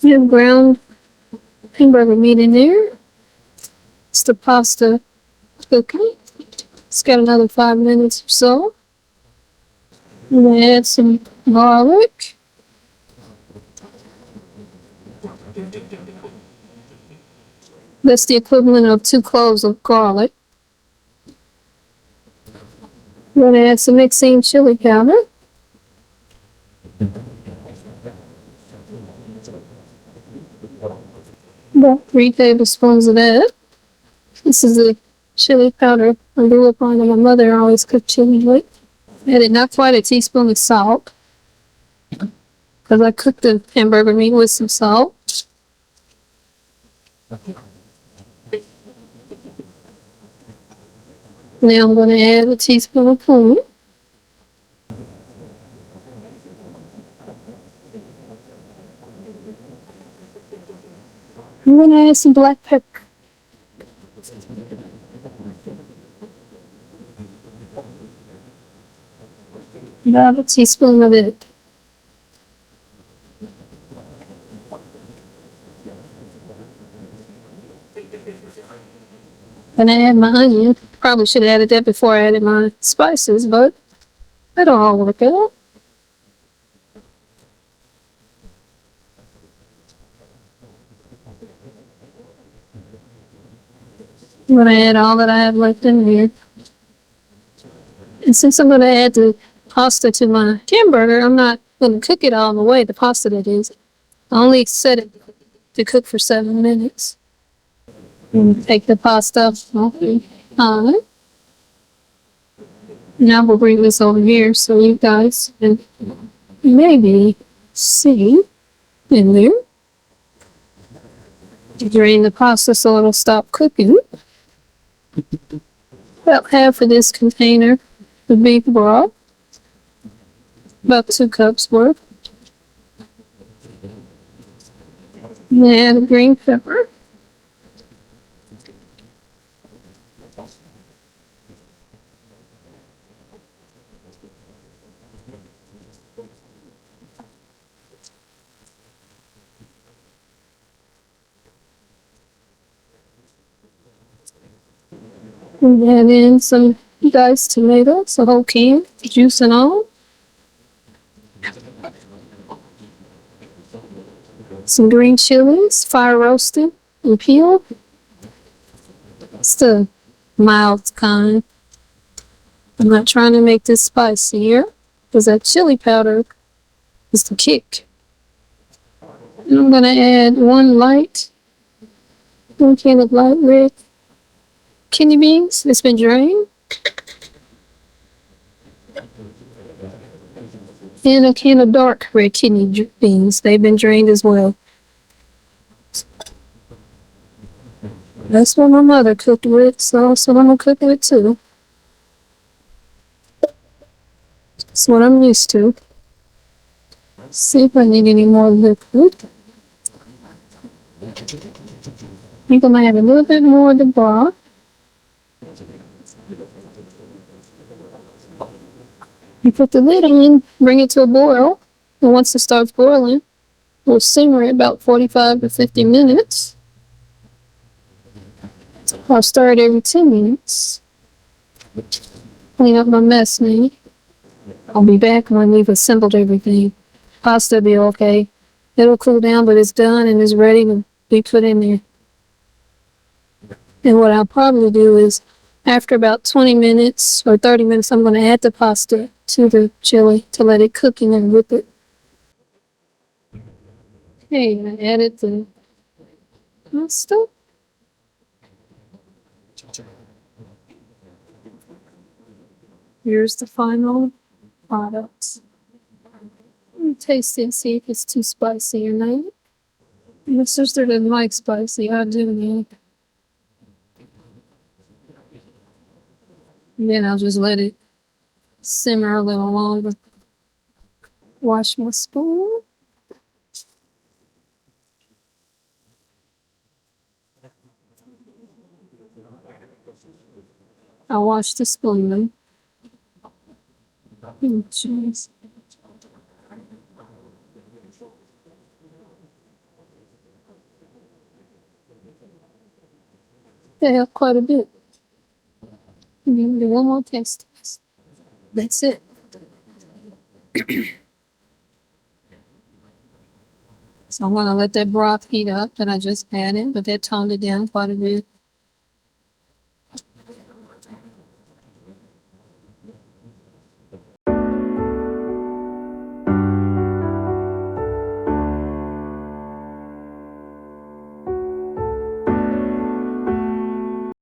You have ground hamburger meat in there. It's the pasta cooking. It's got another 5 minutes or so. I'm gonna add some garlic. That's the equivalent of 2 cloves of garlic. I'm gonna add some Mexene chili powder. About 3 tablespoons of that. This is the chili powder I grew up on, and my mother always cooked chili with. Added not quite a teaspoon of salt, because I cooked the hamburger meat with some salt. Now I'm going to add a teaspoon of cumin. I'm going to add some black pepper. About a teaspoon of it. Gonna add my onion. Probably should have added that before I added my spices, but that'll all work out. I'm gonna add all that I have left in here. And since I'm gonna add the pasta to my hamburger, I'm not gonna cook it all the way, the pasta that is. I only set it to cook for 7 minutes. And take the pasta off the pan. Now we'll bring this over here so you guys can maybe see in there. Drain the pasta so it'll stop cooking. About half of this container of beef broth. About 2 cups worth. And green pepper. And add in some diced tomatoes, a whole can, juice and all. Some green chilies, fire roasted and peeled. It's the mild kind. I'm not trying to make this spicy here, because that chili powder is the kick. And I'm gonna add one can of light red kidney beans that's been drained. And a can of dark red kidney beans. They've been drained as well. That's what my mother cooked with, so that's what I'm gonna cook with too. That's what I'm used to. See if I need any more liquid. I think I might have a little bit more of the broth. You put the lid on, bring it to a boil, and once it starts boiling, we'll simmer it about 45 to 50 minutes. I'll stir it every 10 minutes. Clean up my mess now. I'll be back when we've assembled everything. Pasta will be okay. It'll cool down, but it's done and it's ready to be put in there. And what I'll probably do is, after about 20 minutes or 30 minutes, I'm going to add the pasta to the chili to let it cook in there with it. Okay, I added the pasta. Here's the final product. Let me taste it and see if it's too spicy or not. My sister didn't like spicy. I do now. And then I'll just let it simmer a little longer. Wash my spoon. I'll wash the spoon. Jeez. They have quite a bit. Do one more taste test. That's it. So I'm gonna let that broth heat up that I just added, but that toned it down quite a bit.